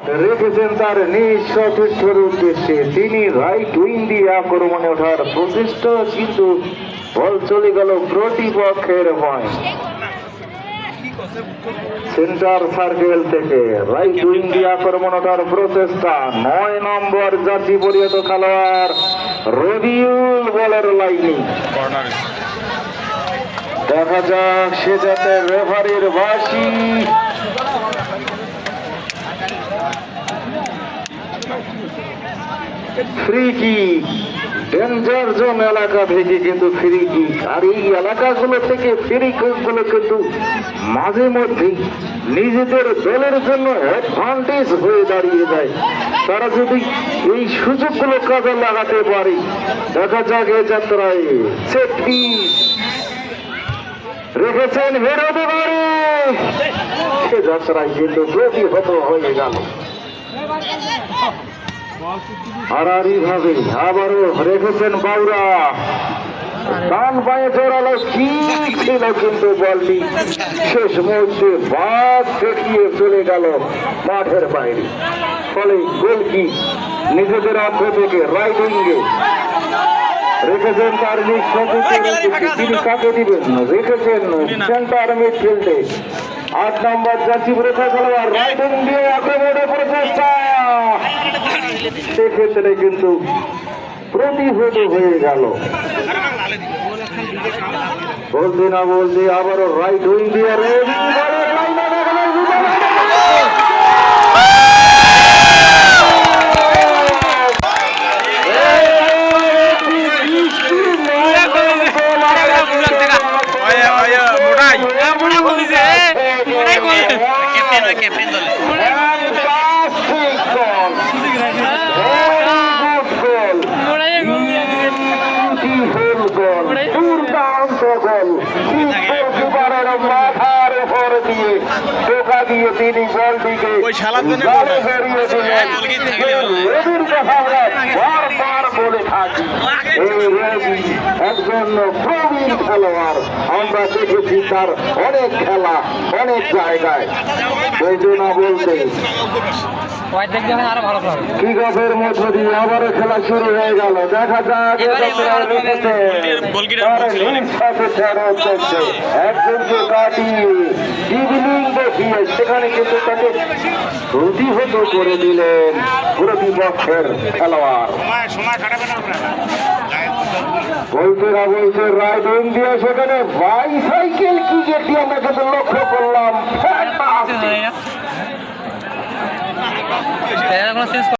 রেখেছেন তার নিজ সতীর্থের উদ্দেশ্যে। তিনি রাইট উইং দিয়ে আক্রমণে ওঠার প্রচেষ্টা, কিন্তু বল চলে গেল প্রতিপক্ষের পয়েন্ট। সেন্টার সার্কেল থেকে রাইট উইং দিয়ে আক্রমণ ওঠার প্রচেষ্টা। 9 নম্বর জার্সি পরিহিত খেলোয়াড় রবিউল বলের লাইনে। দেখা যাক সে যাতে রেফারির বাঁশি। ফ্রি কিক, ডেঞ্জার জোন এলাকা থেকে কিন্তু ফ্রি কিক। আর এই এলাকাগুলো থেকে ফ্রি কিক গুলো কিন্তু মাঝে মধ্যে নিজেদের দলের জন্য অ্যাডভান্টেজ হয়ে দাঁড়িয়ে যায়। তারা যদি এই সুযোগগুলো কাজে লাগাতে পারে। দেখা যাক এ যাত্রায় সেট পিস রেখেছেন বিরোধী বাড়ি। সে যাত্রায় কিন্তু প্রতিহত হয়ে গেল। হারারি ভাবে আবারও রেখেছেন বাউরা। ডান পায়ে জোরালো কি ছিল, কিন্তু বলটি শেষ মুহূর্তে বাদ দেখিয়ে চলে গেল মাঠের বাইরে। ফলে গোলকি নিজেদের অর্থ থেকে রাইট উইঙ্গে রেখেছেন তার নিজ তিনি কাকে দিবেন। রেখেছেন সেন্টার মিডফিল্ডে 8 নম্বর জার্সি পরে খেলোয়াড় রাইট উইং দিয়ে আক্রমণের প্রচেষ্টা। সেক্ষেত্রে কিন্তু প্রতিহত হয়ে গেল। বলতে না বলতে আবারও রাইট উইং দিয়ে মাথার উপর দিয়ে টোকা দিয়ে তিনি বলটিকে রবির কথা বারবার বলে থাকি। এই রবি একজন প্রবীণ খেলোয়াড়। আমরা দেখেছি তার অনেক খেলা অনেক জায়গায়। বলতে না বলতে কিকঅফের মধ্য দিয়ে আবারও খেলা শুরু হয়ে গেল। দেখা যাক একজনকে কাটিয়ে ডিবলিং দেখিয়ে সেখানে কিন্তু তাকে প্রতিহত করে দিলেন প্রতিপক্ষের খেলোয়াড়। বলতে না বলতে রাইট উইং দিয়ে সেখানে বাইসাইকেল ক্রিকেটটি আমরা কিন্তু লক্ষ্য করলাম।